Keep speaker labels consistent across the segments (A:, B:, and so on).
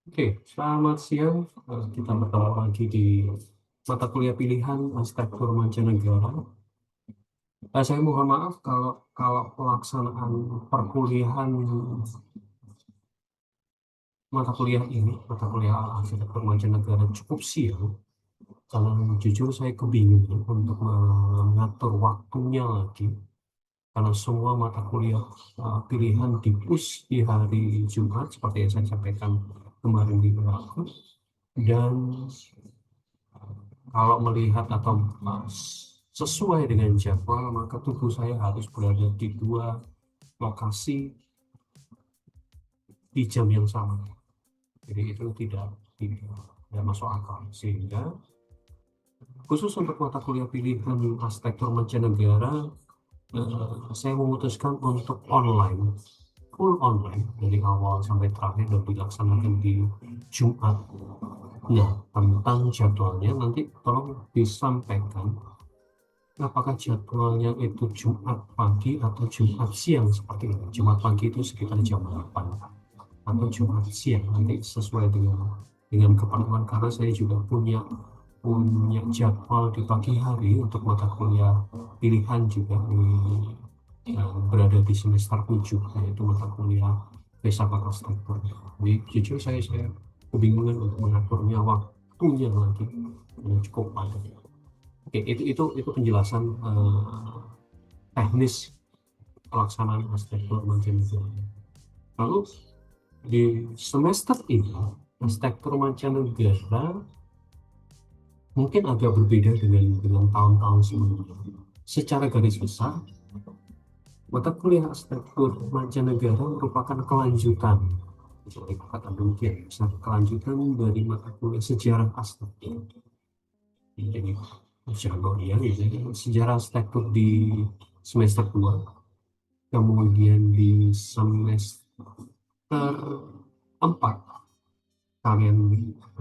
A: Oke, selamat siang. Kita bertemu lagi di mata kuliah pilihan Arsitektur Mancanegara. Saya mohon maaf kalau kalau pelaksanaan perkuliahan mata kuliah Arsitektur Mancanegara cukup siang. Karena jujur saya kebingungan untuk mengatur waktunya lagi. Karena semua mata kuliah pilihan di-push di hari Jumat seperti yang saya sampaikan kemarin di belakang. Dan kalau melihat atau sesuai dengan jadwal, maka tubuh saya harus berada di dua lokasi di jam yang sama. Jadi itu tidak masuk akal. Sehingga khusus untuk mata kuliah pilihan arsitektur mancanegara, saya memutuskan untuk online, full online dari awal sampai terakhir dan dilaksanakan di Jumat. Nah, tentang jadwalnya nanti tolong disampaikan apakah jadwalnya itu Jumat pagi atau Jumat siang seperti ini. Jumat pagi itu sekitar jam 8 atau Jumat siang nanti sesuai dengan keperluan karena saya juga punya punya jadwal di pagi hari untuk mata kuliah pilihan juga yang berada di semester 7 yaitu mata kuliah filsafat arsitektur. Jadi jujur saya kebingungan untuk mengaturnya waktunya lagi cukup padat. Oke, itu penjelasan teknis pelaksanaan arsitektur mancanegara. Lalu di semester ini arsitektur mancanegara mungkin agak berbeda dengan tahun-tahun sebelumnya. Secara garis besar, mata kuliah arsitektur mancanegara merupakan kelanjutan, jadi kata demikian, kelanjutan dari mata kuliah sejarah arsitektur. Jadi kemudian sejarah arsitektur di semester 2, kemudian di semester 4 kalian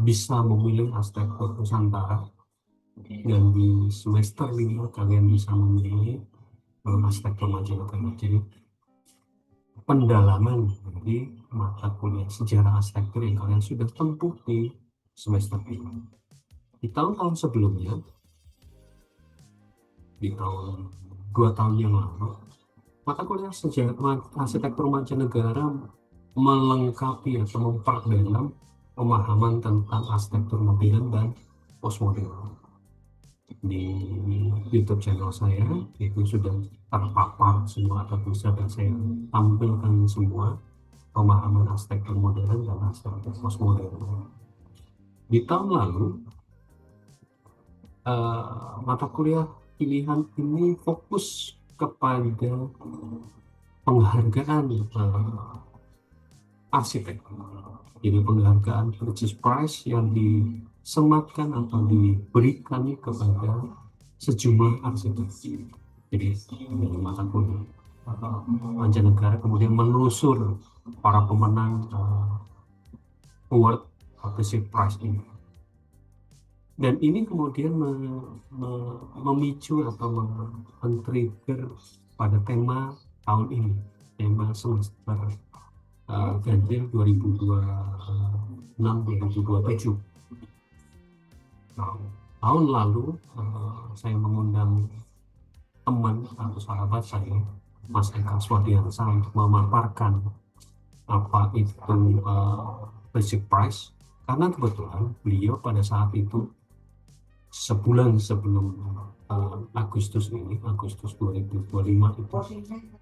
A: bisa memilih arsitektur Nusantara, dan di semester 5 kalian bisa memilih arsitektur mancanegara. Jadi pendalaman dari mata kuliah sejarah arsitektur yang kalian sudah tempuh di semester 5. Di tahun-tahun sebelumnya, di tahun 2 tahun yang lalu, mata kuliah sejarah arsitektur mancanegara melengkapi atau memperdalam pemahaman tentang arsitektur modern dan postmodern. Di YouTube channel saya itu sudah terpapar semua atau bisa dan saya tampilkan semua pemahaman arsitektur modern dan arsitektur postmodern. Di tahun lalu, mata kuliah pilihan ini fokus kepada penghargaan arsitek. Jadi penghargaan purchase price yang disematkan atau diberikan kepada sejumlah arsitek. Jadi dari mata kuliah mancanegara kemudian menelusur para pemenang award purchase price ini. Dan ini kemudian memicu atau men-trigger pada tema tahun ini, tema semester ganjil 2026-2027. Nah, tahun lalu saya mengundang teman atau sahabat saya, Mas Eka Swadiansa, untuk memaparkan apa itu basic price, karena kebetulan beliau pada saat itu sebulan sebelum Agustus 2025 itu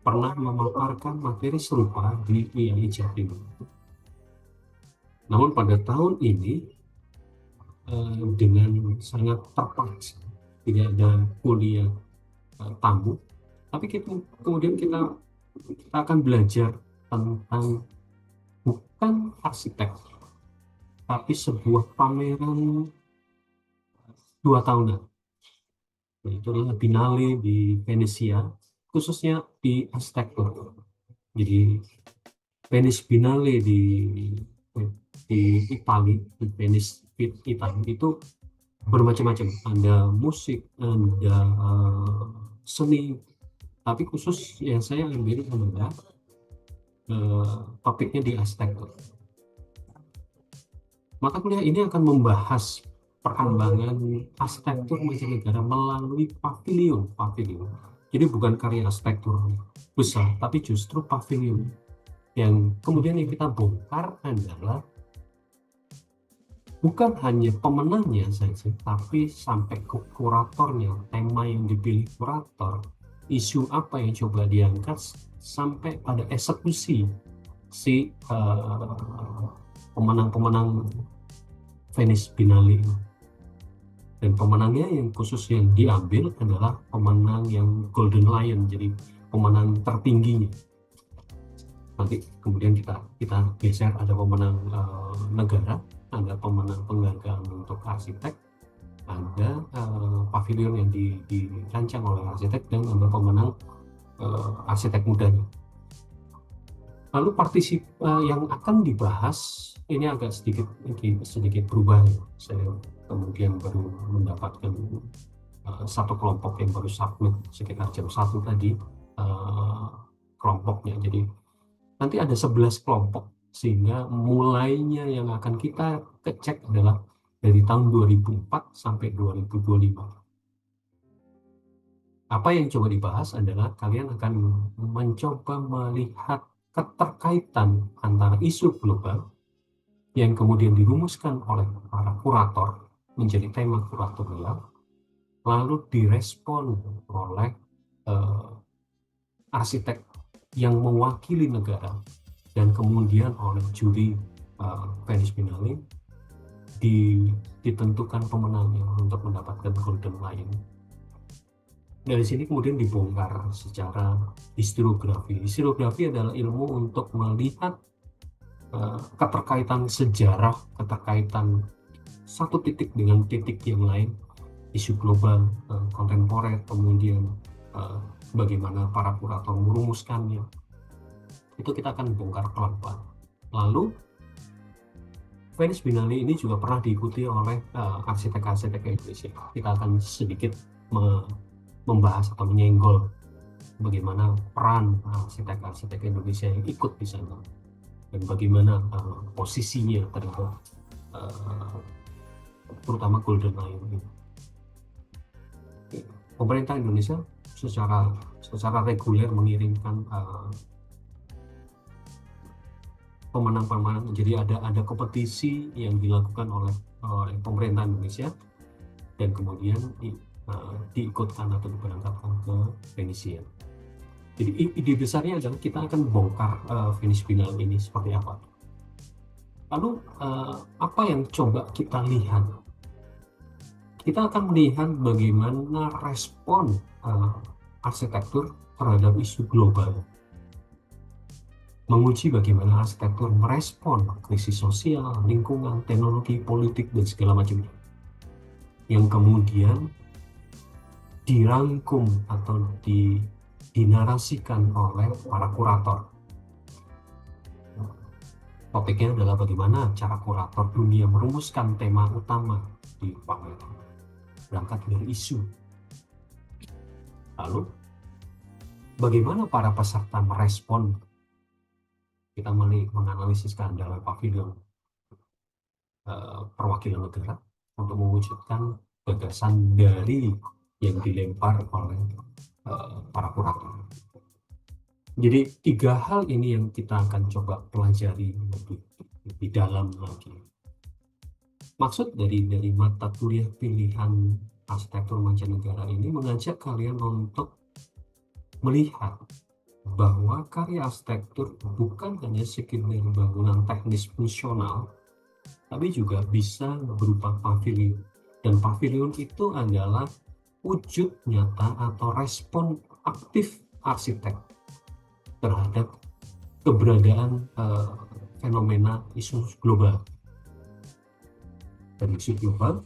A: pernah memaparkan materi serupa di IAI Jatim. Namun pada tahun ini dengan sangat terpaksa tidak ada kuliah tamu, tapi kemudian kita akan belajar tentang bukan arsitek tapi sebuah pameran 2 tahunan, yaitu adalah Biennale di Venesia, khususnya di arsitektur. Jadi Venice Biennale di Italia, di Venice Italia itu bermacam-macam. Ada musik, ada seni, tapi khusus yang saya ambil adalah topiknya di arsitektur. Mata kuliah ini akan membahas perkembangan arsitektur mancanegara melalui pavilion. Jadi bukan karya arsitektur besar, tapi justru pavilion. Yang kemudian yang kita bongkar adalah bukan hanya pemenangnya saja, tapi sampai ke kuratornya, tema yang dipilih kurator, isu apa yang coba diangkat, sampai pada eksekusi si pemenang-pemenang Venice Biennale. Dan pemenangnya yang khusus yang diambil adalah pemenang yang Golden Lion, jadi pemenang tertingginya. Nanti kemudian kita geser, ada pemenang negara, ada pemenang penghargaan untuk arsitek, ada pavilion yang dirancang oleh arsitek, dan ada pemenang arsitek mudanya. Lalu yang akan dibahas ini agak sedikit berubah ya. Saya kemudian baru mendapatkan satu kelompok yang baru submit sekitar jam 1 tadi kelompoknya. Jadi nanti ada 11 kelompok, sehingga mulainya yang akan kita cek adalah dari tahun 2004 sampai 2025. Apa yang coba dibahas adalah kalian akan mencoba melihat keterkaitan antara isu global yang kemudian dirumuskan oleh para kurator menjadi tema kuratorial, lalu direspon oleh arsitek yang mewakili negara, dan kemudian oleh juri Venice Biennale ditentukan pemenangnya untuk mendapatkan Golden Lion. Dari sini kemudian dibongkar secara historiografi. Historiografi adalah ilmu untuk melihat keterkaitan sejarah, keterkaitan satu titik dengan titik yang lain, isu global, kontemporer, kemudian bagaimana para kurator merumuskannya. Itu kita akan bongkar pelan-pelan. Lalu Venice Biennale ini juga pernah diikuti oleh arsitek-arsitek Indonesia. Kita akan sedikit membahas atau menyenggol bagaimana peran arsitek-arsitek Indonesia yang ikut di sana, dan bagaimana posisinya terhadap terutama Golden Lion ini. Pemerintah Indonesia secara reguler mengirimkan pemenang-pemenang. Jadi ada kompetisi yang dilakukan oleh pemerintah Indonesia, dan kemudian diikutkan atau diberangkatkan ke Venesia. Jadi ide besarnya adalah kita akan bongkar Venice Biennale ini seperti apa. Lalu apa yang coba kita lihat? Kita akan melihat bagaimana respon arsitektur terhadap isu global, menguji bagaimana arsitektur merespon krisis sosial, lingkungan, teknologi, politik, dan segala macamnya, yang kemudian dirangkum atau dinarasikan oleh para kurator. Topiknya adalah bagaimana cara kurator dunia merumuskan tema utama di pameran, berangkat dari isu. Lalu bagaimana para peserta merespon. Kita menganalisis keandalan pavilion perwakilan negara untuk mewujudkan gagasan dari yang dilempar oleh para kurator. Jadi 3 hal ini yang kita akan coba pelajari lebih dalam lagi. Maksud dari mata kuliah pilihan arsitektur mancanegara ini mengajak kalian untuk melihat bahwa karya arsitektur bukan hanya sekedar bangunan teknis fungsional, tapi juga bisa berupa pavilion. Dan pavilion itu adalah wujud nyata atau respon aktif arsitek terhadap keberadaan fenomena isu global. Dari isu global,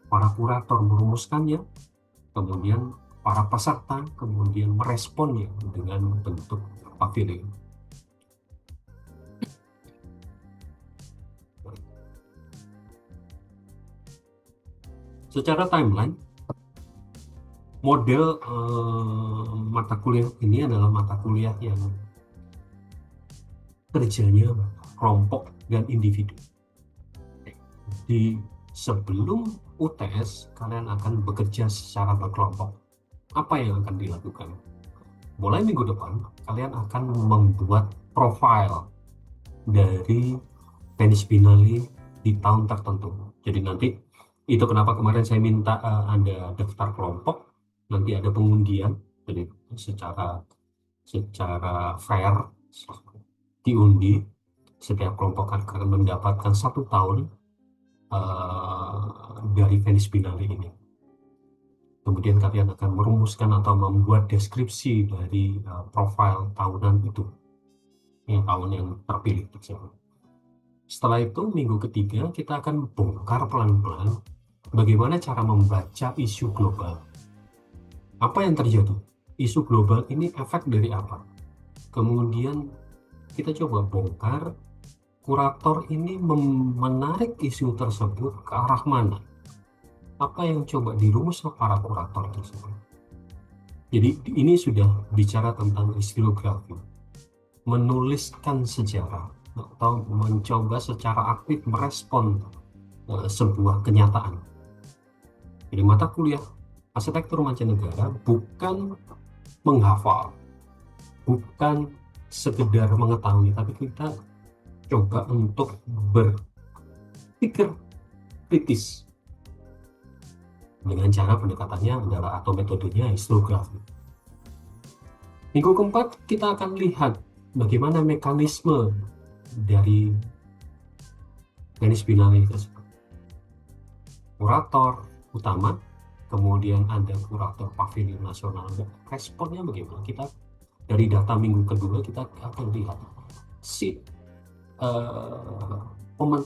A: para kurator merumuskannya, kemudian para peserta kemudian meresponnya dengan bentuk pavilion. Secara timeline, model mata kuliah ini adalah mata kuliah yang kerjanya kelompok dan individu. di sebelum UTS kalian akan bekerja secara berkelompok. Apa yang akan dilakukan? Mulai minggu depan kalian akan membuat profil dari tenis binali di tahun tertentu. Jadi nanti itu kenapa kemarin saya minta Anda daftar kelompok, nanti ada pengundian, jadi secara fair diundi, setiap kelompok akan mendapatkan 1 tahun dari tenis binali ini. Kemudian kalian akan merumuskan atau membuat deskripsi dari profil tahunan itu, tahun yang terpilih tersebut. Setelah itu, minggu ketiga kita akan bongkar pelan-pelan bagaimana cara membaca isu global. Apa yang terjadi? Isu global ini efek dari apa? Kemudian kita coba bongkar kurator ini menarik isu tersebut ke arah mana? Apa yang coba dirumus oleh para kurator tersebut? Jadi ini sudah bicara tentang historiografi, menuliskan sejarah atau mencoba secara aktif merespon sebuah kenyataan. Jadi mata kuliah arsitektur mancanegara bukan menghafal, bukan sekedar mengetahui, tapi kita coba untuk berpikir kritis dengan cara pendekatannya adalah atau metodenya historiografi. Minggu keempat kita akan lihat bagaimana mekanisme dari tenis binali tersebut. Kurator utama, kemudian ada kurator pavilion nasional. Responnya bagaimana? Kita dari data minggu kedua kita akan lihat si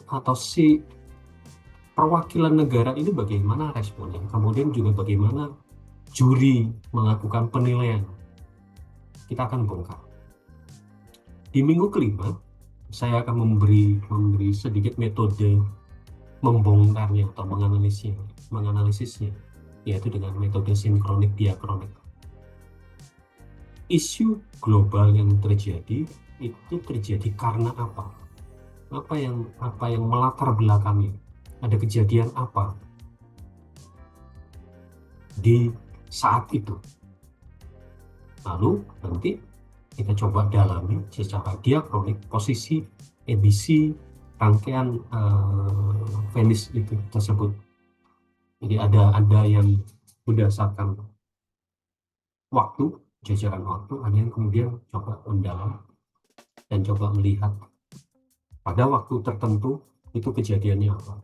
A: atau si perwakilan negara ini bagaimana responnya, kemudian juga bagaimana juri melakukan penilaian. Kita akan bongkar. Di minggu kelima saya akan memberi sedikit metode membongkarnya atau menganalisisnya, yaitu dengan metode sinkronik diakronik. Isu global yang terjadi itu terjadi karena apa? Apa yang melatar belakangnya? Ada kejadian apa di saat itu? Lalu nanti kita coba dalami secara diakronik posisi edisi rangkaian Venice itu tersebut. Jadi ada yang berdasarkan waktu, jajaran waktu, ada yang kemudian coba mendalam dan coba melihat pada waktu tertentu itu kejadiannya apa.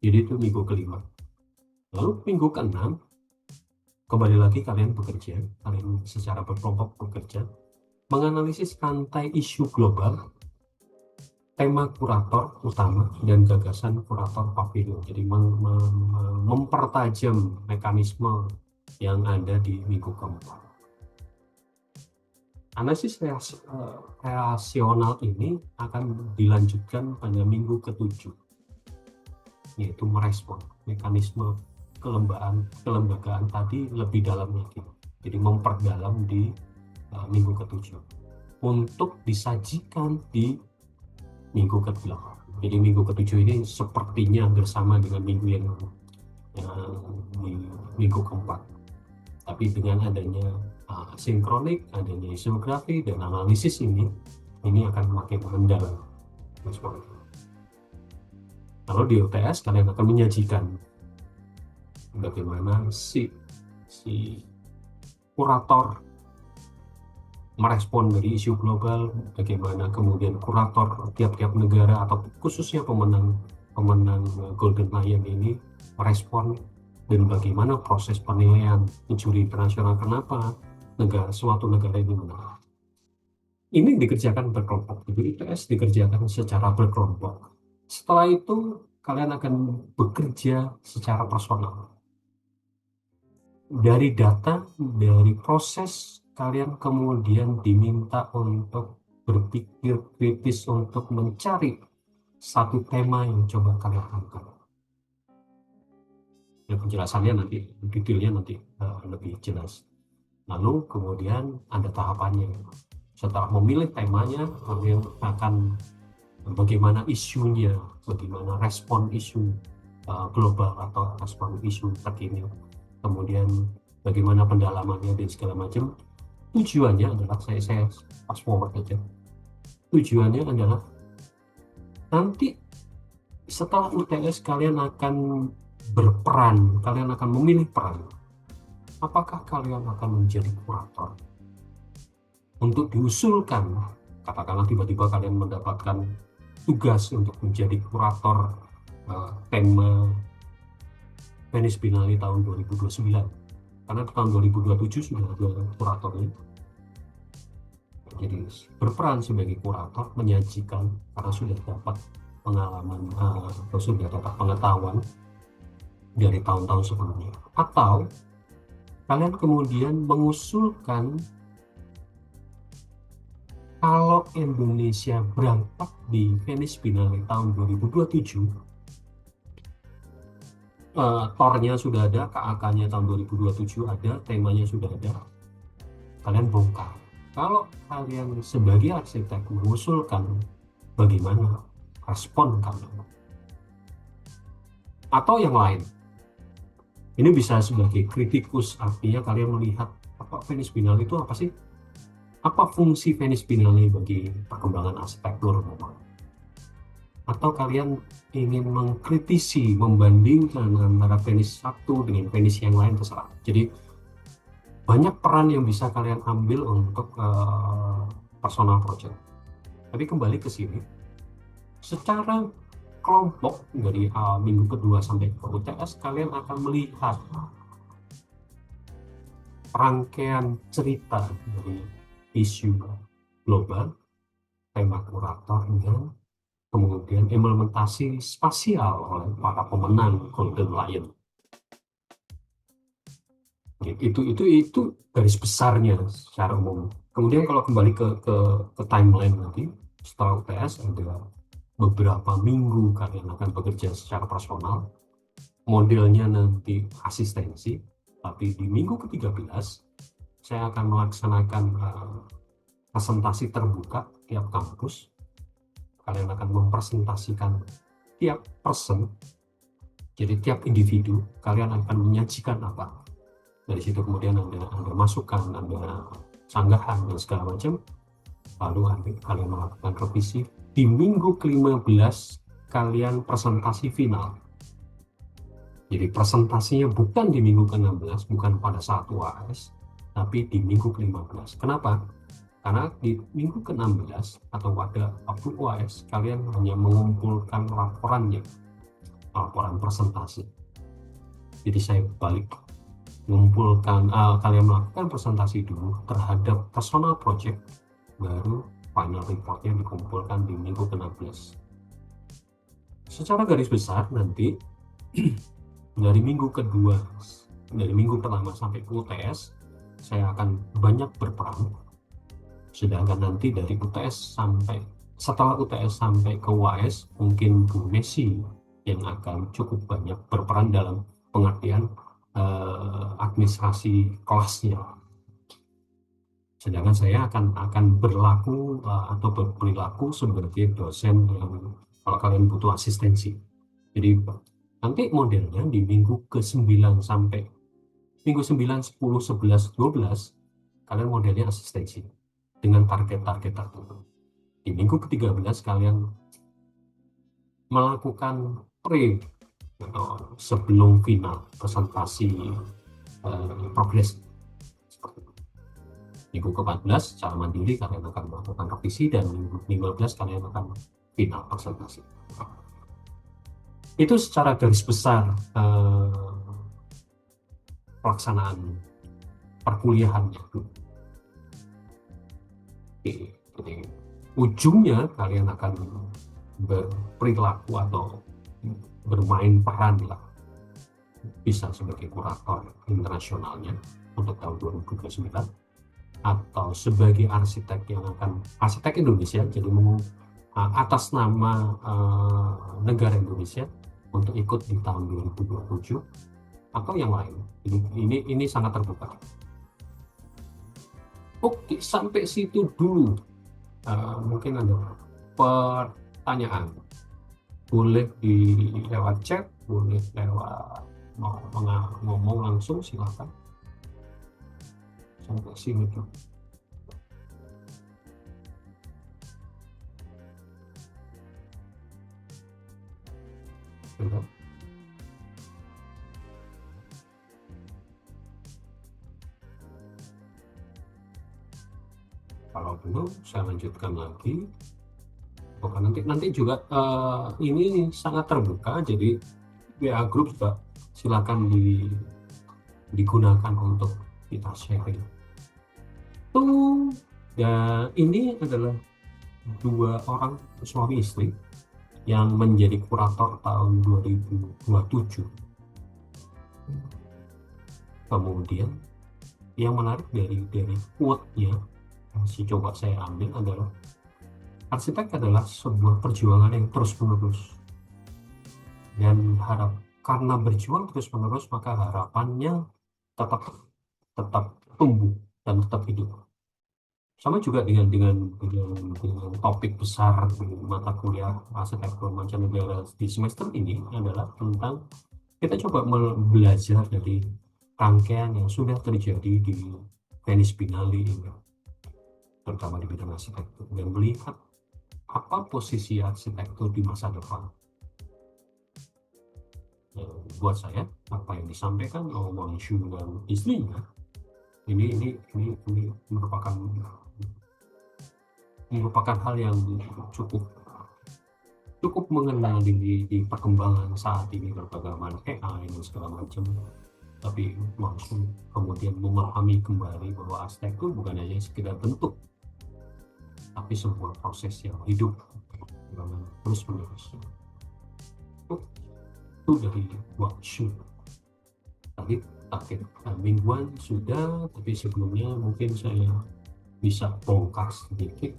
A: Jadi itu minggu kelima. Lalu minggu keenam kembali lagi kalian secara berkelompok bekerja menganalisis rantai isu global, tema kurator utama dan gagasan kurator pavilion. Jadi mempertajam mekanisme yang ada di minggu keempat. Analisis relasional ini akan dilanjutkan pada minggu ketujuh, yaitu merespon mekanisme kelembagaan tadi lebih dalam lagi. Jadi memperdalam di minggu ketujuh untuk disajikan di minggu ke-8. Jadi minggu ketujuh ini sepertinya bersama dengan minggu yang di minggu keempat, tapi dengan adanya sinkronik, adanya historiografi dan analisis ini akan makin mendalam. Kalau di UTS kalian akan menyajikan bagaimana si kurator merespon dari isu global, bagaimana kemudian kurator tiap-tiap negara atau khususnya pemenang Golden Lion ini merespon, dan bagaimana proses penilaian juri internasional kenapa suatu negara ini menang. Ini dikerjakan berkelompok. Jadi IPS dikerjakan secara berkelompok. Setelah itu kalian akan bekerja secara personal. Dari data, dari proses, kalian kemudian diminta untuk berpikir kritis untuk mencari satu tema yang coba kalian angkat. Ya, penjelasannya nanti, detailnya nanti lebih jelas. Lalu kemudian ada tahapannya. Setelah memilih temanya, kalian akan bagaimana isunya, bagaimana respon isu global atau respon isu terkini, kemudian bagaimana pendalamannya dan segala macam. Tujuannya adalah saya fast forward aja. Tujuannya adalah nanti setelah UTS kalian akan berperan, kalian akan memilih peran. Apakah kalian akan menjadi kurator untuk diusulkan, katakanlah tiba-tiba kalian mendapatkan tugas untuk menjadi kurator tema Venice Biennale tahun 2029, karena tahun 2027 sudah ada kuratornya. Jadi berperan sebagai kurator, menyajikan karena sudah dapat pengalaman atau sudah dapat pengetahuan dari tahun-tahun sebelumnya. Atau kalian kemudian mengusulkan kalau Indonesia berangkat di Venice Biennale tahun 2027, tornya sudah ada, KAK-nya tahun 2027 ada, temanya sudah ada, kalian bongkar. Kalau kalian sebagai arsitek mengusulkan, bagaimana respon kalian? Atau yang lain, ini bisa sebagai kritikus, artinya kalian melihat apa Venice Biennale itu apa sih? Apa fungsi Venice Biennale bagi perkembangan arsitektur? Atau kalian ingin mengkritisi, membandingkan antara Venice satu dengan Venice yang lain, terserah. Jadi banyak peran yang bisa kalian ambil untuk personal project. Tapi kembali ke sini, secara kelompok dari minggu kedua sampai ke UTS, kalian akan melihat rangkaian cerita dari isu global, tema kurator, dan kemudian implementasi spasial oleh para pemenang Golden Lion. Itu garis besarnya secara umum. Kemudian kalau kembali ke timeline nanti, setelah UTS ada beberapa minggu kalian akan bekerja secara personal, modelnya nanti asistensi, tapi di minggu ke-13 saya akan melaksanakan presentasi terbuka tiap kampus. Kalian akan mempresentasikan tiap person, jadi tiap individu kalian akan menyajikan apa. Dari situ kemudian ada masukan, ada sanggahan dan segala macam. Lalu kalian melakukan revisi. Di minggu ke-15 kalian presentasi final. Jadi presentasinya bukan di minggu ke-16, bukan pada saat UAS, tapi di minggu ke-15. Kenapa? Karena di minggu ke-16 atau pada waktu UAS kalian hanya mengumpulkan laporannya, laporan presentasi. Jadi saya balik mengumpulkan, kalian melakukan presentasi dulu terhadap personal project, baru final reportnya dikumpulkan di minggu ke-16. Secara garis besar nanti dari minggu kedua, dari minggu pertama sampai ke UTS saya akan banyak berperan, sedangkan nanti dari UTS sampai setelah UTS sampai ke UAS mungkin Bu Messi yang akan cukup banyak berperan dalam pengertian administrasi kelasnya, sedangkan saya akan berlaku atau berperilaku sebagai dosen yang kalau kalian butuh asistensi. Jadi nanti modelnya di minggu ke-9 sampai minggu 9, 10, 11, 12 kalian modelnya asistensi dengan target-target tertentu. Di minggu ke-13 kalian melakukan pre atau sebelum final presentasi progres. Minggu ke-14 secara mandiri kalian akan melakukan revisi, dan minggu ke-15 kalian akan final presentasi. Itu secara garis besar pelaksanaan perkuliahannya. Jadi ujungnya kalian akan berperilaku atau bermain peran lah, bisa sebagai kurator internasionalnya untuk tahun 2029, atau sebagai arsitek yang akan arsitek Indonesia, jadi atas nama negara Indonesia untuk ikut di tahun 2027, atau yang lain. Ini sangat terbuka. Oke, sampai situ dulu. Mungkin ada pertanyaan, boleh di lewat chat, boleh lewat ngomong langsung, silakan. Sampai sini tuh. Bentar. Kalau belum, saya lanjutkan lagi. Oke, nanti juga ini sangat terbuka, jadi WA group juga silakan digunakan untuk kita sharing. Tuh, dan ini adalah dua orang suami istri yang menjadi kurator tahun 2027. Kemudian yang menarik dari quote-nya, coba saya ambil adalah, arsitek adalah sebuah perjuangan yang terus-menerus, dan karena berjuang terus-menerus maka harapannya tetap tumbuh dan tetap hidup. Sama juga dengan topik besar di mata kuliah arsitektur mancanegara di semester ini adalah tentang kita coba belajar dari rangkaian yang sudah terjadi di Venice Biennale ini, terutama di bidang arsitektur, dan melihat apa posisi arsitektur di masa depan. Buat saya, apa yang disampaikan oleh Wang Shu dan istrinya ini merupakan hal yang cukup mengenal di perkembangan saat ini, perkembangan AI dan segala macam. Tapi langsung kemudian memahami kembali bahwa arsitektur bukan hanya sekedar bentuk, tapi sebuah proses yang hidup terus menerus. Itu dari Wang Shu. Tadi akhir mingguan sudah, tapi sebelumnya mungkin saya bisa bongkar sedikit.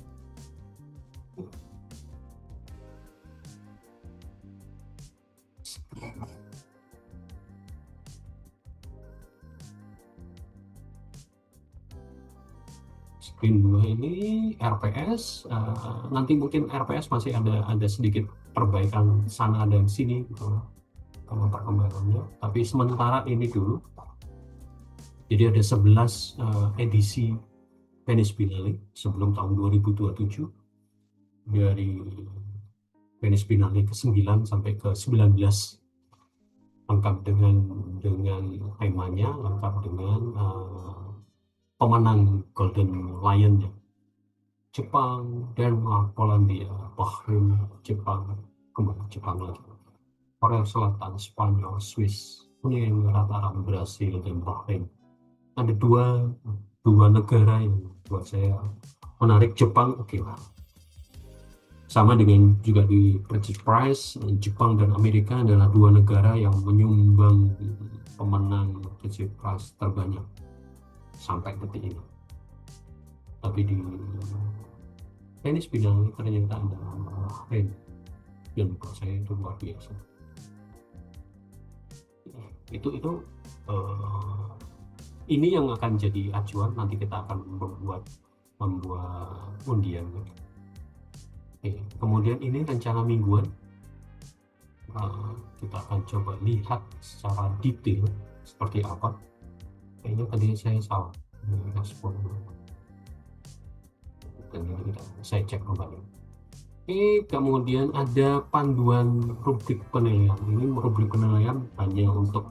A: Screen 2 ini RPS, nanti mungkin RPS masih ada sedikit perbaikan sana dan sini gitu, perkembangannya, tapi sementara ini dulu. Jadi ada 11 edisi Venice Biennale sebelum tahun 2027, dari Venice Biennale ke-9 sampai ke-19, lengkap dengan temanya, lengkap dengan pemenang Golden Lion ya. Jepang, Denmark, Polandia, Bahrain, kembali Jepang lagi, Korea Selatan, Spanyol, Swiss, Uni Emirat Arab, Brasil, dan Bahrain. Ada dua negara yang buat saya menarik. Jepang oke lah, sama dengan juga di British Prize, Jepang dan Amerika adalah dua negara yang menyumbang pemenang British Prize terbanyak sampai detik ini. Tapi di Venice Biennale ternyata ada Bahrain, dan buat saya itu luar biasa. Itu ini yang akan jadi acuan, nanti kita akan membuat undian. Oke, kemudian ini rencana mingguan, kita akan coba lihat secara detail seperti apa. Kayaknya tadi saya salah respon, dan ini saya cek kembali. Oke, kemudian ada panduan rubrik penilaian. Ini rubrik penilaian hanya untuk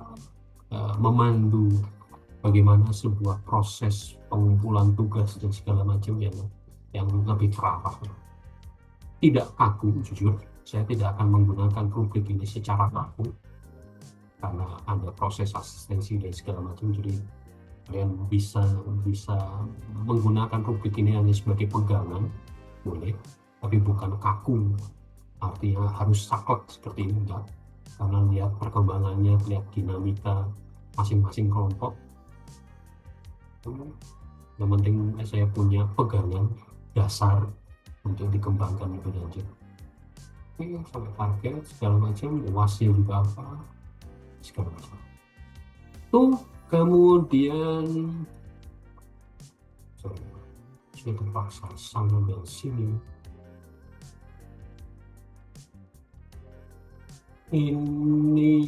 A: memandu bagaimana sebuah proses pengumpulan tugas dan segala macam yang lebih terarah. Tidak kaku, jujur saya tidak akan menggunakan rubrik ini secara kaku karena ada proses asistensi dan segala macam, jadi kalian bisa menggunakan rubrik ini hanya sebagai pegangan, boleh, tapi bukan kaku artinya harus saklek seperti ini, enggak, karena lihat perkembangannya, lihat dinamika masing-masing kelompok. Yang penting saya punya pegangan dasar untuk dikembangkan lebih lanjut. Oke, sampai target segala macam, UASnya juga apa segala macam. Tuh, kemudian sudah terpaksa sana dan sini. Ini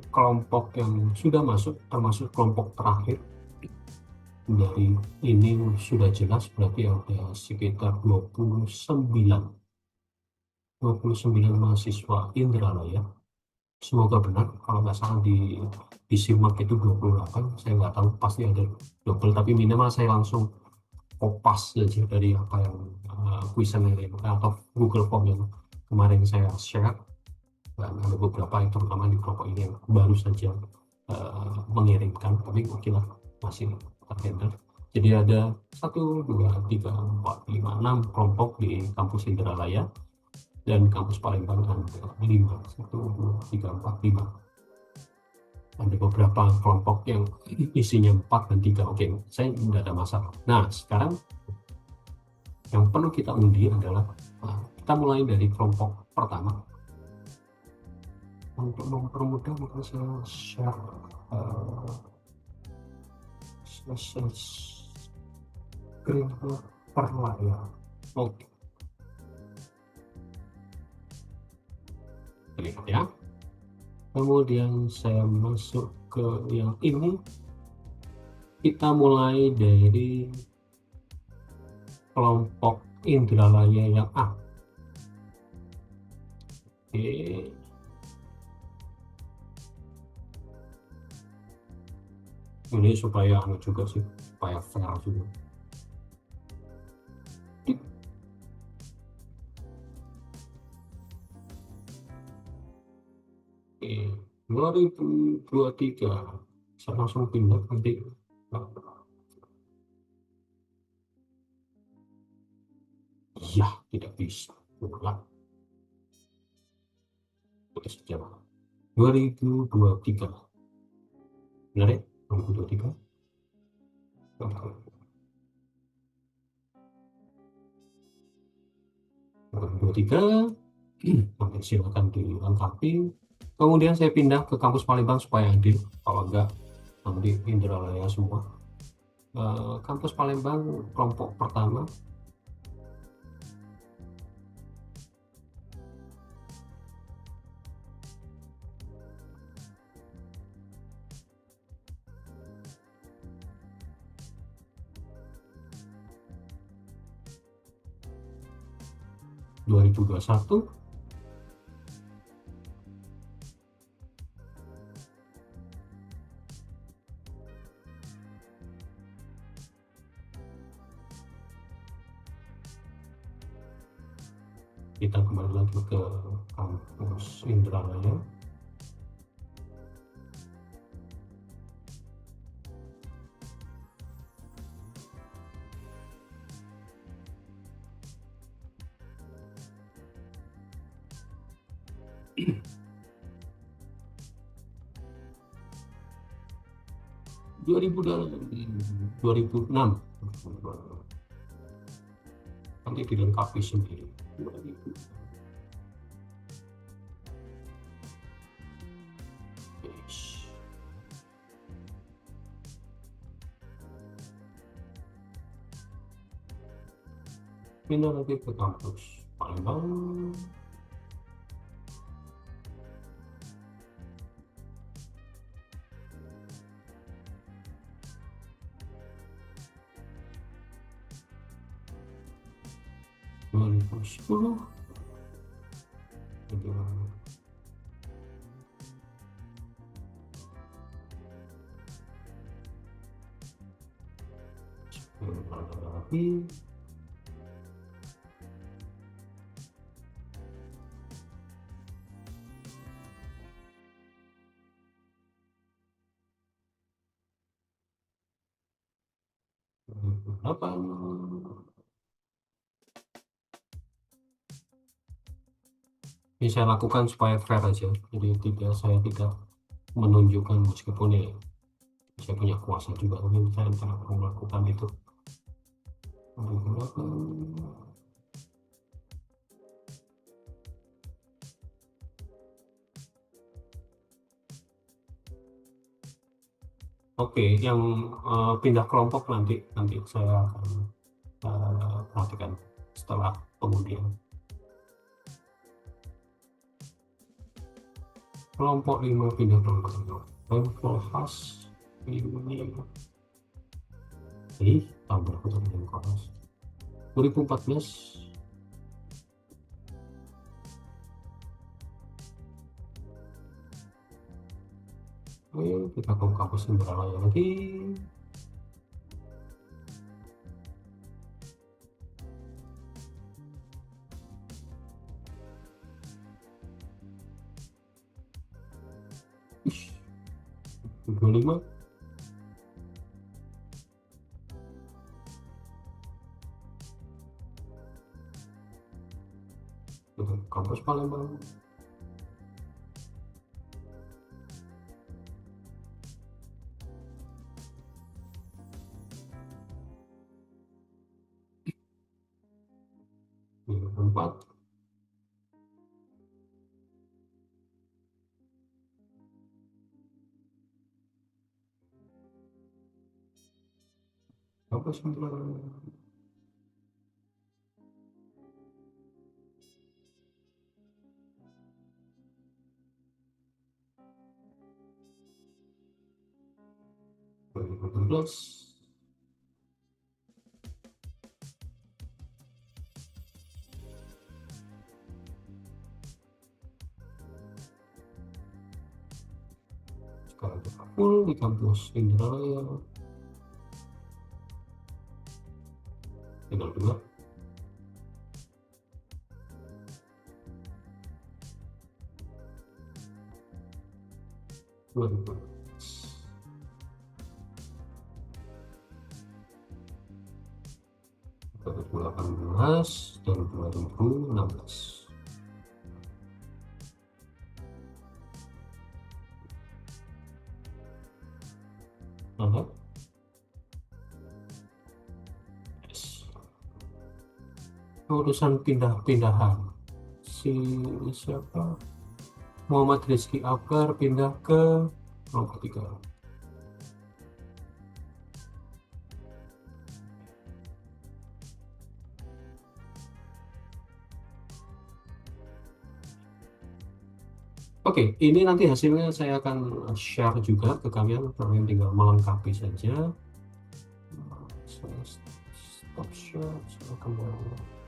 A: kelompok yang sudah masuk, termasuk kelompok terakhir. Dari ini sudah jelas berarti ada sekitar 29 mahasiswa Indralaya. Semoga benar, kalau nggak salah di SIMAK itu 28, saya nggak tahu pasti ada double, tapi minimal saya langsung kopas saja dari apa yang kuesioner atau Google Form yang kemarin saya share. Dan ada beberapa yang terutama di kelompok ini yang baru saja mengirimkan, tapi oke lah, masih terhandle. Jadi ada 1, 2, 3, 4, 5, 6 kelompok di kampus Indralaya, dan kampus Palembang ada 5, 1, 2, 3, 4, 5. Ada beberapa kelompok yang isinya 4 dan 3. Oke, saya tidak ada masalah. Nah, sekarang yang perlu kita undi adalah kita mulai dari kelompok pertama. Untuk mempermudah mungkin saya share screen per layar. Oke, lihat ya. Kemudian saya masuk ke yang ini. Kita mulai dari kelompok Indralaya yang A. Oke. Ini supaya anu juga sih, supaya fair juga. Oke, 2023 saya langsung pindah nanti. Iya, tidak bisa. Ulang. Oke, saja. 2023. Benar ya? 2023. 2023. Oke, silakan dilengkapi. Kemudian saya pindah ke kampus Palembang supaya adil. Kalau enggak, nanti Indralaya semua. Kampus Palembang kelompok pertama. Dua ribu 2021. Kita kembali lagi ke kampus Indralaya. Dua ribu 2006. Nanti dilengkapi sendiri. 2000. Pindah lagi ke kampus Palembang. Dua ribu 10. Lagi. Apa? Ini saya lakukan supaya fair aja, jadi saya tidak menunjukkan, meskipun ya saya punya kuasa juga, mungkin saya tidak melakukan itu. Oke, yang pindah kelompok nanti saya akan perhatikan setelah pengundian. Kelompok 5 pindah kelompok 6. Empolhas ini tambah dengan kelas 2014. Kita ke kampus Indralaya lagi. Ih, 25. Kampus Palembang. Empat. Kampus Palembang. Plus sekarang kita full di kampus Indralaya. Tinggal 2. Dan 2016. Ada urusan pindah-pindahan si siapa Muhammad Rizky Akbar pindah ke kelompok 3. Oke, ini nanti hasilnya saya akan share juga ke kalian, kalian tinggal melengkapi saja. Saya stop share, saya kembali.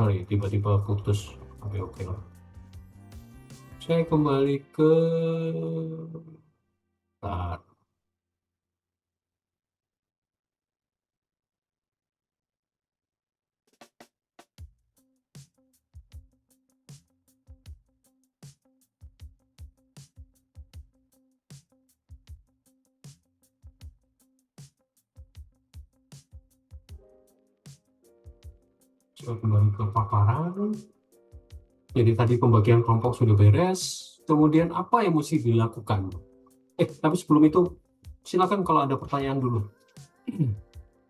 A: Sorry, tiba-tiba putus. Oke lah. Saya kembali ke kembali ke paparan. Jadi tadi pembagian kelompok sudah beres. Kemudian apa yang mesti dilakukan? Tapi sebelum itu silakan kalau ada pertanyaan dulu.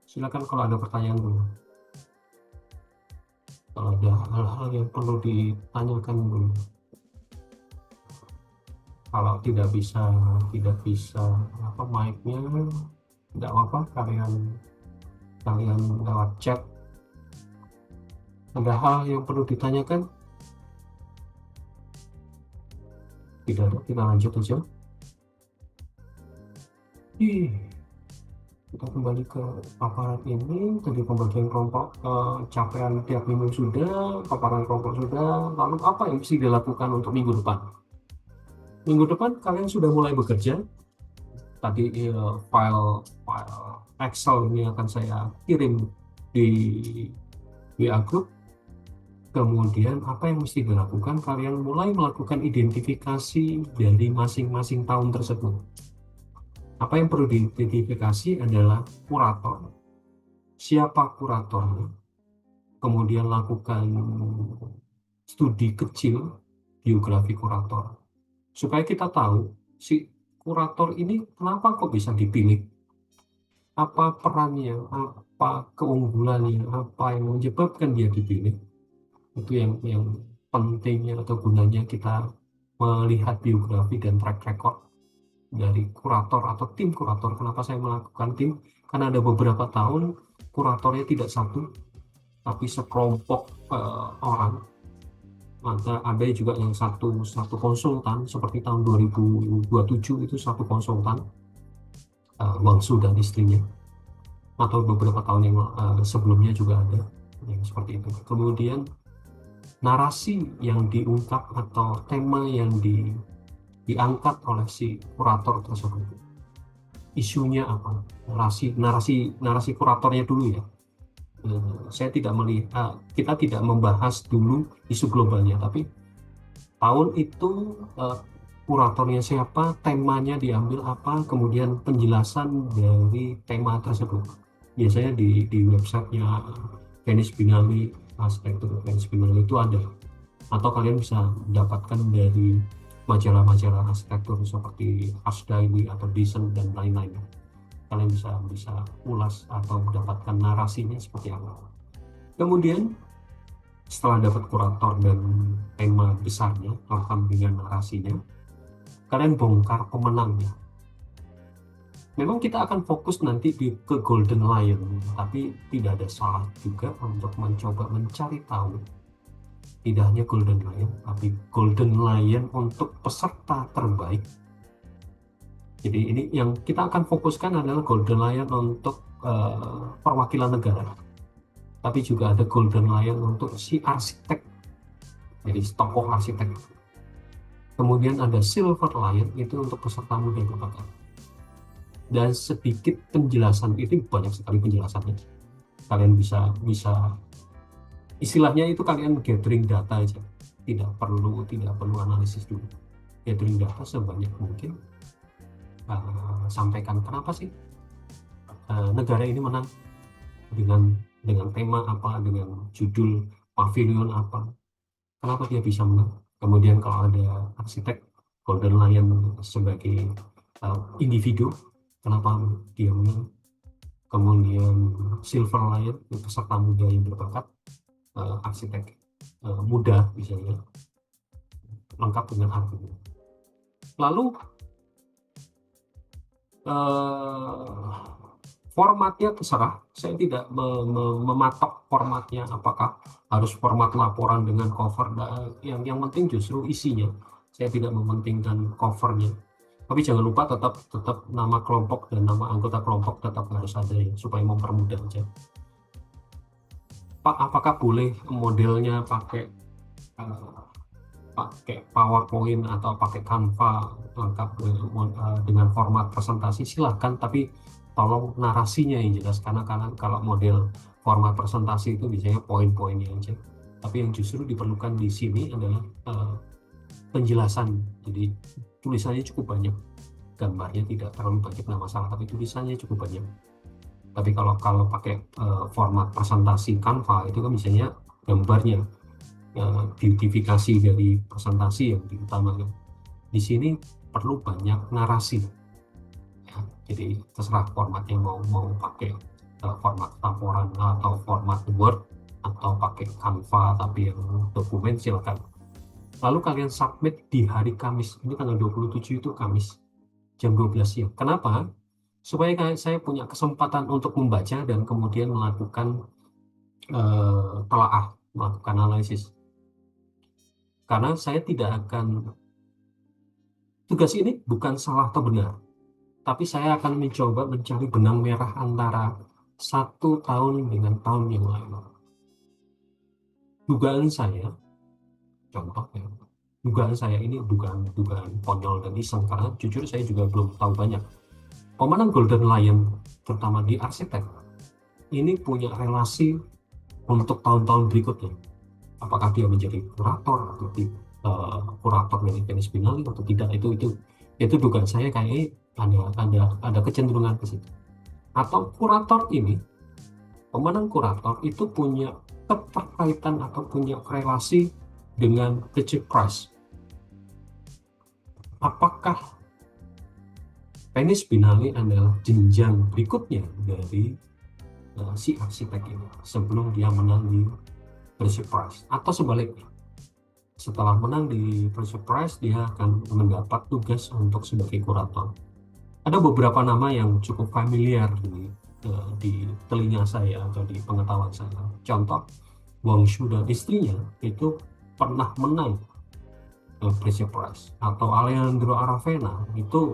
A: Silakan kalau ada pertanyaan dulu. Kalau ada hal-hal yang perlu ditanyakan dulu. Kalau tidak bisa apa mic-nya, tidak apa-apa, kalian lewat chat. Ada hal yang perlu ditanyakan? Tidak ada, kita lanjut aja. Kita kembali ke paparan ini. Tadi pembagian kelompok, capaian tiap minggu sudah, paparan kelompok sudah. Lalu apa yang mesti dilakukan untuk minggu depan? Minggu depan kalian sudah mulai bekerja. Tadi file Excel ini akan saya kirim di WA Group. Kemudian apa yang mesti dilakukan? Kalian mulai melakukan identifikasi dari masing-masing tahun tersebut. Apa yang perlu diidentifikasi adalah kurator, siapa kuratornya, kemudian lakukan studi kecil biografi kurator, supaya kita tahu si kurator ini kenapa kok bisa dipilih, apa perannya, apa keunggulannya, apa yang menyebabkan dia dipilih. Itu yang pentingnya atau gunanya kita melihat biografi dan track record dari kurator atau tim kurator. Kenapa saya melakukan tim? Karena ada beberapa tahun kuratornya tidak satu, tapi sekelompok orang. Ada juga yang satu konsultan, seperti tahun 2027 itu satu konsultan, Wang Su dan istrinya, atau beberapa tahun yang sebelumnya juga ada yang seperti itu. Kemudian narasi yang diungkap atau tema yang diangkat oleh si kurator tersebut, isunya apa, narasi kuratornya dulu ya. Saya tidak melihat, kita tidak membahas dulu isu globalnya, tapi tahun itu kuratornya siapa, temanya diambil apa, kemudian penjelasan dari tema tersebut. Biasanya di websitenya Venice Biennale, Arsitektur Venice Biennale itu ada, atau kalian bisa mendapatkan dari majalah-majalah arsitektur seperti Ars Daily atau Design dan lain-lain. Kalian bisa ulas atau mendapatkan narasinya seperti apa. Kemudian setelah dapat kurator dan tema besarnya lengkap dengan narasinya, kalian bongkar pemenangnya. Memang kita akan fokus nanti ke Golden Lion, tapi tidak ada salah juga untuk mencoba mencari tahu tidak hanya Golden Lion, tapi Golden Lion untuk peserta terbaik. Jadi ini yang kita akan fokuskan adalah Golden Lion untuk perwakilan negara, tapi juga ada Golden Lion untuk si arsitek, jadi tokoh arsitek. Kemudian ada Silver Lion itu untuk peserta muda berbakat. Dan sedikit penjelasan, itu banyak sekali penjelasannya. Kalian bisa istilahnya itu kalian gathering data aja, tidak perlu analisis dulu. Gathering data sebanyak mungkin, sampaikan kenapa sih negara ini menang, dengan tema apa, dengan judul pavilion apa, kenapa dia bisa menang. Kemudian kalau ada arsitek, Golden Lion sebagai individu, kenapa dia menang. Kemudian Silver Lion peserta muda yang berbakat, arsitek muda misalnya, lengkap dengan argumen. Lalu formatnya terserah, saya tidak mematok formatnya apakah harus format laporan dengan cover. Yang penting justru isinya. Saya tidak mementingkan covernya, tapi jangan lupa tetap nama kelompok dan nama anggota kelompok tetap harus ada ya, supaya mempermudah aja. Pak, apakah boleh modelnya pakai PowerPoint atau pakai Canva lengkap dengan format presentasi? Silahkan, tapi tolong narasinya yang jelas, karena kalau model format presentasi itu biasanya poin-poinnya aja, tapi yang justru diperlukan di sini adalah penjelasan. Jadi tulisannya cukup banyak, gambarnya tidak terlalu banyak, nggak masalah, tapi tulisannya cukup banyak. Tapi kalau pakai format presentasi Canva itu kan misalnya gambarnya, beautifikasi dari presentasi yang diutamakan. Di sini perlu banyak narasi ya, jadi terserah formatnya, mau pakai format laporan atau format Word atau pakai Canva tapi yang dokumen, silakan. Lalu kalian submit di hari Kamis, ini tanggal 27 itu Kamis jam 12 siang. Kenapa? Supaya saya punya kesempatan untuk membaca dan kemudian melakukan telaah, melakukan analisis. Karena saya tidak akan, tugas ini bukan salah atau benar, tapi saya akan mencoba mencari benang merah antara satu tahun dengan tahun yang lalu. Dugaan saya, contohnya, dugaan saya ini dugaan konyol dan iseng, karena jujur saya juga belum tahu banyak. Pemenang Golden Lion, terutama di arsitek, ini punya relasi untuk tahun-tahun berikutnya. Apakah dia menjadi kurator atau kurator dari Venice Biennale atau tidak, itu dugaan saya kayaknya ada kecenderungan ke situ. Atau kurator ini pemenang kurator itu punya keterkaitan atau punya relasi dengan project price. Apakah Venice Biennale adalah jenjang berikutnya dari si arsitek ini sebelum dia menang di project price, atau sebaliknya, setelah menang di project price dia akan mendapat tugas untuk sebagai kurator. Ada beberapa nama yang cukup familiar di telinga saya atau di pengetahuan saya. Contoh, Wang Shu dan istrinya itu pernah menang Project Prize, atau Alejandro Aravena itu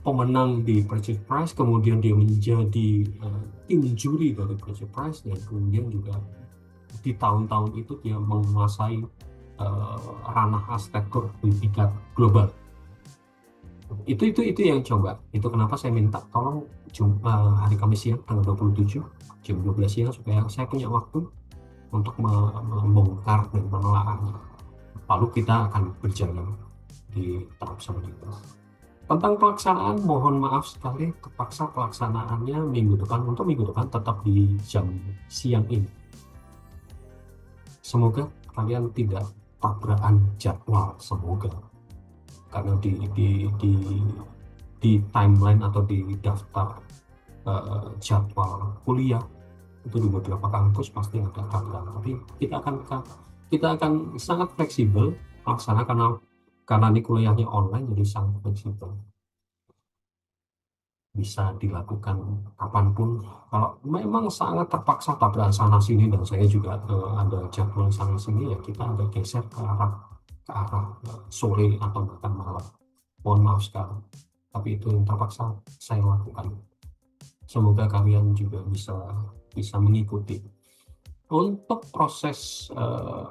A: pemenang di Project Prize, kemudian dia menjadi tim juri dari Project Prize, dan kemudian juga di tahun-tahun itu dia menguasai ranah arsitektur di tingkat global. Itu yang coba. Itu kenapa saya minta tolong hari Kamis siang tanggal 27 jam 12 siang supaya saya punya waktu untuk membongkar dan menelaahnya. Lalu kita akan berjalan di tahap selanjutnya. Tentang pelaksanaan, mohon maaf sekali terpaksa pelaksanaannya minggu depan. Untuk minggu depan tetap di jam siang ini. Semoga kalian tidak tabrakan jadwal, semoga. Karena di timeline atau di daftar jadwal kuliah itu di beberapa kampus pasti ada tabrakan, tapi kita akan sangat fleksibel laksana karena ini kuliahnya online, jadi sangat fleksibel, bisa dilakukan kapanpun. Kalau memang sangat terpaksa tabrakan sana sini dan saya juga ada jadwal sana sini, ya kita agak geser ke arah sore atau bahkan malam. Mohon maaf sekali, tapi itu yang terpaksa saya lakukan. Semoga kalian juga bisa mengikuti. Untuk proses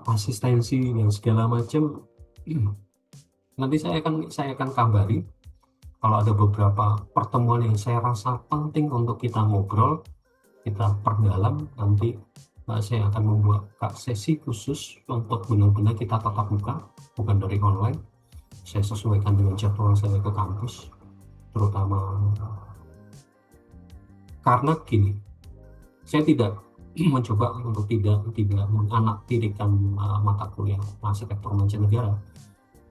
A: asistensi dan segala macam, nanti saya akan kabari kalau ada beberapa pertemuan yang saya rasa penting untuk kita ngobrol, kita perdalam. Nanti saya akan membuat sesi khusus untuk benar-benar kita tatap muka, bukan dari online. Saya sesuaikan dengan jadwal saya ke kampus, terutama karena gini, saya tidak mencoba untuk tidak menganaktirikan mata kuliah arsitektur mancanegara,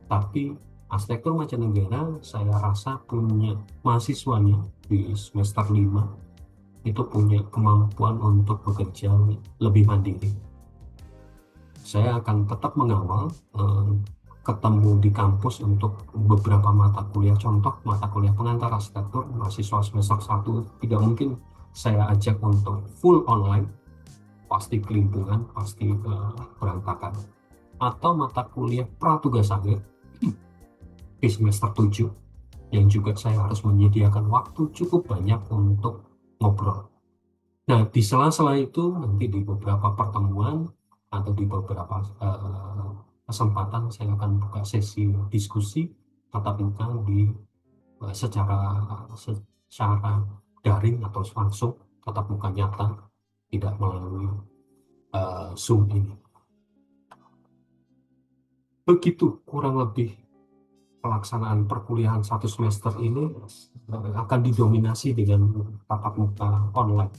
A: tapi arsitektur mancanegara saya rasa punya mahasiswanya di semester 5 itu punya kemampuan untuk bekerja lebih mandiri. Saya akan tetap mengawal ketemu di kampus untuk beberapa mata kuliah, contoh mata kuliah pengantar arsitektur mahasiswa semester 1 tidak mungkin saya ajak untuk full online, pasti kelimpungan, pasti berantakan. Atau mata kuliah pratugas akhir di semester 7 yang juga saya harus menyediakan waktu cukup banyak untuk ngobrol. Nah, di sela-sela itu nanti di beberapa pertemuan atau di beberapa kesempatan saya akan buka sesi diskusi tatap muka secara daring atau langsung tatap muka nyata, tidak melalui Zoom ini. Begitu kurang lebih pelaksanaan perkuliahan satu semester ini akan didominasi dengan tatap muka online.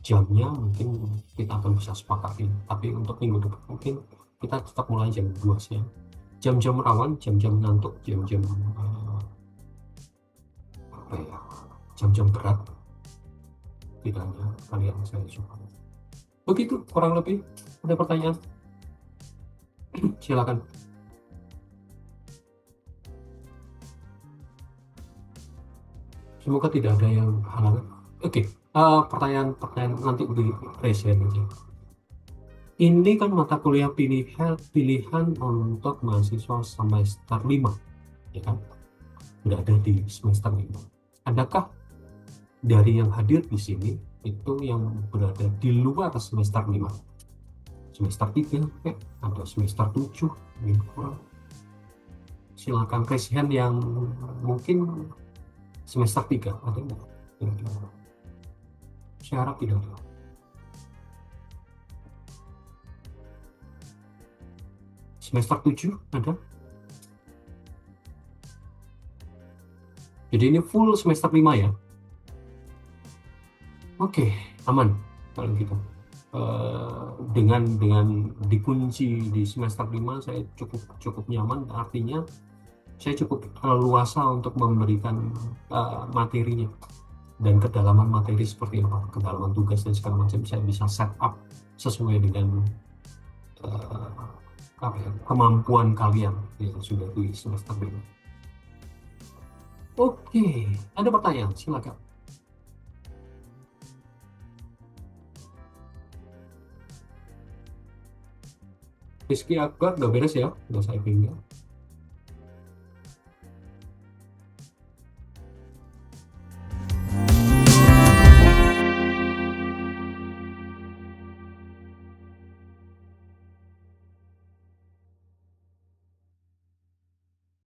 A: Jamnya mungkin kita akan bisa sepakati, tapi untuk minggu depan mungkin kita tetap mulai jam 2 siang. Jam-jam rawan, jam-jam ngantuk, jam-jam jam-jam berat, tidak hanya kalian saya suka. Begitu kurang lebih. Ada pertanyaan? Silakan. Semoga tidak ada yang halangan. Oke, pertanyaan nanti di present aja. Ini kan mata kuliah pilihan untuk mahasiswa semester 5, ya kan? Nggak ada di semester 5. Adakah dari yang hadir di sini itu yang berada di luar semester 5? Semester 3, ada semester 7, kurang. Silakan raise hand yang mungkin semester 3, ada nggak? Saya harap tidak ada. Semester 7 ada? Jadi ini full semester 5 ya? Oke, aman kalau gitu. Dengan dikunci di semester 5 saya cukup cukup nyaman, artinya saya cukup leluasa untuk memberikan materinya, dan kedalaman materi seperti apa, kedalaman tugas dan segala macam saya bisa set up sesuai dengan eh, apa ya, kemampuan kalian yang sudah di semester 5. Oke, ada pertanyaan? Silakan. Rizky Akbar udah beres ya, udah saya pindah.